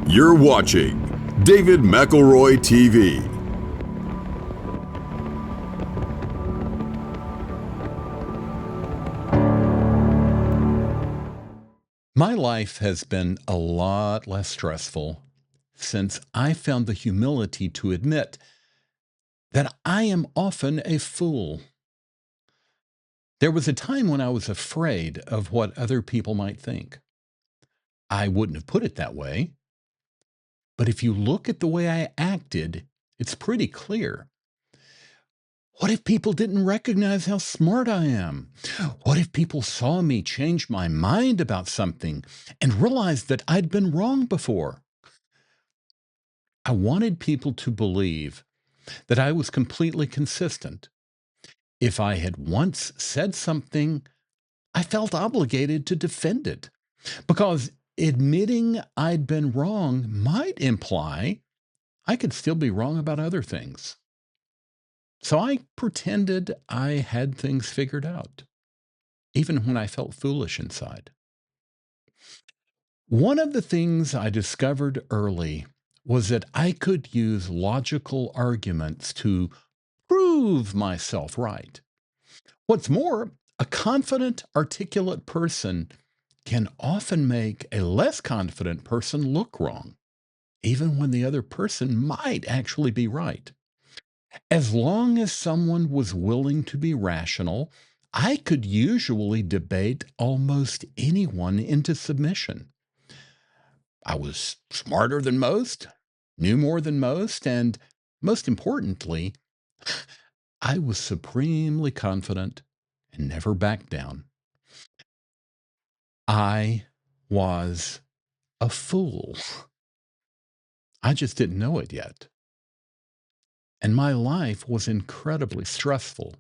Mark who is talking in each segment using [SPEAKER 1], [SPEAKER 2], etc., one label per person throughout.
[SPEAKER 1] You're watching David McElroy TV.
[SPEAKER 2] My life has been a lot less stressful since I found the humility to admit that I am often a fool. There was a time when I was afraid of what other people might think. I wouldn't have put it that way, but if you look at the way I acted, it's pretty clear. What if people didn't recognize how smart I am? What if people saw me change my mind about something and realized that I'd been wrong before? I wanted people to believe that I was completely consistent. If I had once said something, I felt obligated to defend it because admitting I'd been wrong might imply I could still be wrong about other things. So I pretended I had things figured out, even when I felt foolish inside. One of the things I discovered early was that I could use logical arguments to prove myself right. What's more, a confident, articulate person can often make a less confident person look wrong, even when the other person might actually be right. As long as someone was willing to be rational, I could usually debate almost anyone into submission. I was smarter than most, knew more than most, and most importantly, I was supremely confident and never backed down. I was a fool. I just didn't know it yet. And my life was incredibly stressful.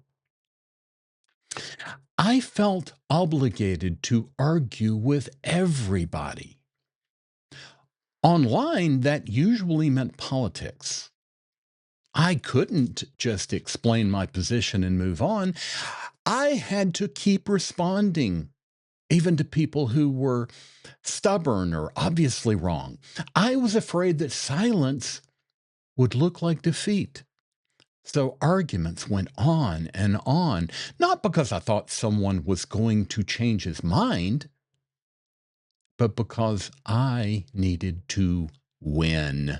[SPEAKER 2] I felt obligated to argue with everybody. Online, that usually meant politics. I couldn't just explain my position and move on. I had to keep responding, even to people who were stubborn or obviously wrong. I was afraid that silence would look like defeat. So arguments went on, not because I thought someone was going to change his mind, but because I needed to win.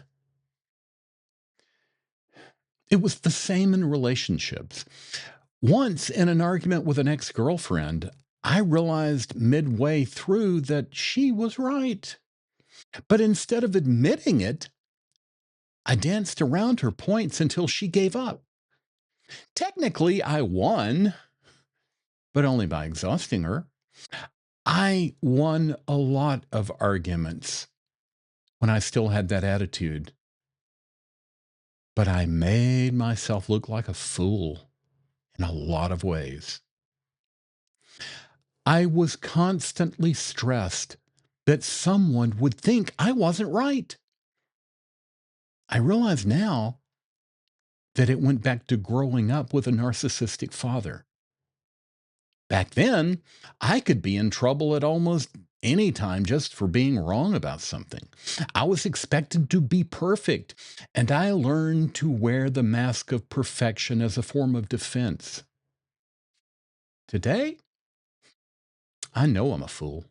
[SPEAKER 2] It was the same in relationships. Once in an argument with an ex girlfriend, I realized midway through that she was right. But instead of admitting it, I danced around her points until she gave up. Technically, I won, but only by exhausting her. I won a lot of arguments when I still had that attitude, but I made myself look like a fool in a lot of ways. I was constantly stressed that someone would think I wasn't right. I realize now that it went back to growing up with a narcissistic father. Back then, I could be in trouble at almost any time just for being wrong about something. I was expected to be perfect, and I learned to wear the mask of perfection as a form of defense. Today, I know I'm a fool.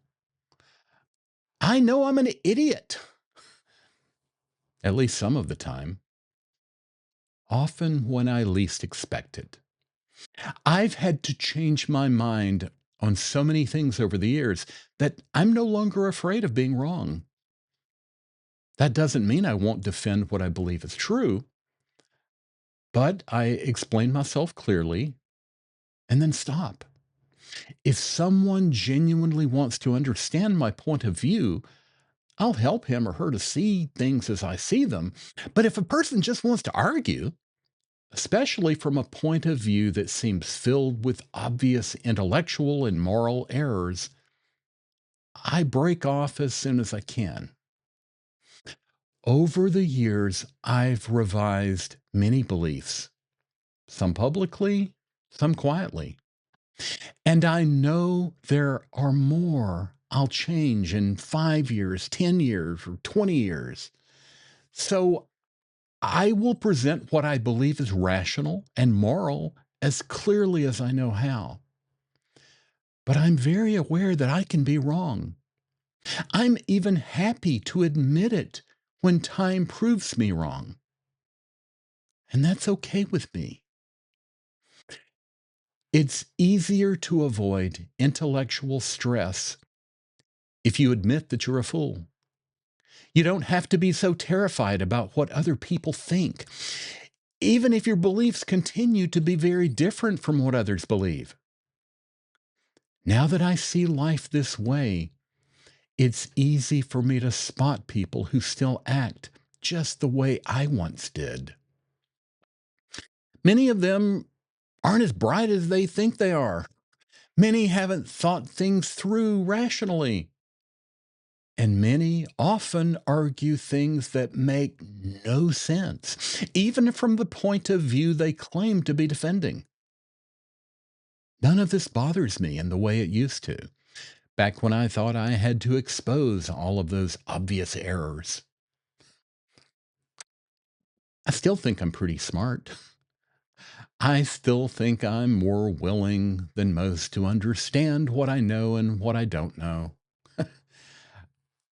[SPEAKER 2] I know I'm an idiot, at least some of the time, often when I least expect it. I've had to change my mind on so many things over the years that I'm no longer afraid of being wrong. That doesn't mean I won't defend what I believe is true, but I explain myself clearly and then stop. If someone genuinely wants to understand my point of view, I'll help him or her to see things as I see them. But if a person just wants to argue, especially from a point of view that seems filled with obvious intellectual and moral errors, I break off as soon as I can. Over the years, I've revised many beliefs, some publicly, some quietly. And I know there are more I'll change in 5 years, 10 years, or 20 years. So I will present what I believe is rational and moral as clearly as I know how. But I'm very aware that I can be wrong. I'm even happy to admit it when time proves me wrong. And that's okay with me. It's easier to avoid intellectual stress if you admit that you're a fool. You don't have to be so terrified about what other people think, even if your beliefs continue to be very different from what others believe. Now that I see life this way, it's easy for me to spot people who still act just the way I once did. Many of them aren't as bright as they think they are. Many haven't thought things through rationally. And many often argue things that make no sense, even from the point of view they claim to be defending. None of this bothers me in the way it used to, back when I thought I had to expose all of those obvious errors. I still think I'm pretty smart. I still think I'm more willing than most to understand what I know and what I don't know.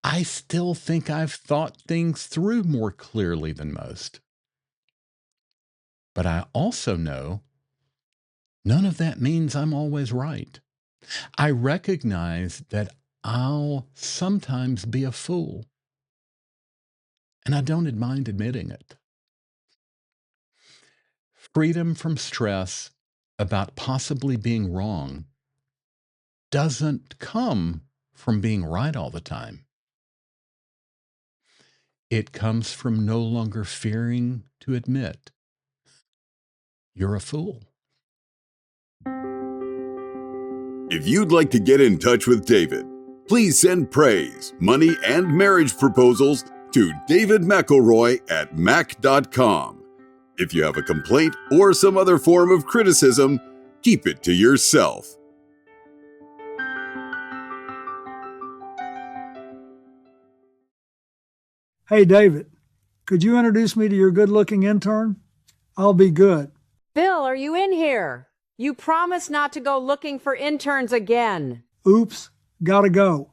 [SPEAKER 2] I still think I've thought things through more clearly than most. But I also know none of that means I'm always right. I recognize that I'll sometimes be a fool, and I don't mind admitting it. Freedom from stress about possibly being wrong doesn't come from being right all the time. It comes from no longer fearing to admit you're a fool.
[SPEAKER 1] If you'd like to get in touch with David, please send praise, money, and marriage proposals to David McElroy at mac.com. If you have a complaint or some other form of criticism, keep it to yourself.
[SPEAKER 3] Hey, David, could you introduce me to your good-looking intern? I'll be good.
[SPEAKER 4] Bill, are you in here? You promised not to go looking for interns again.
[SPEAKER 3] Oops, gotta go.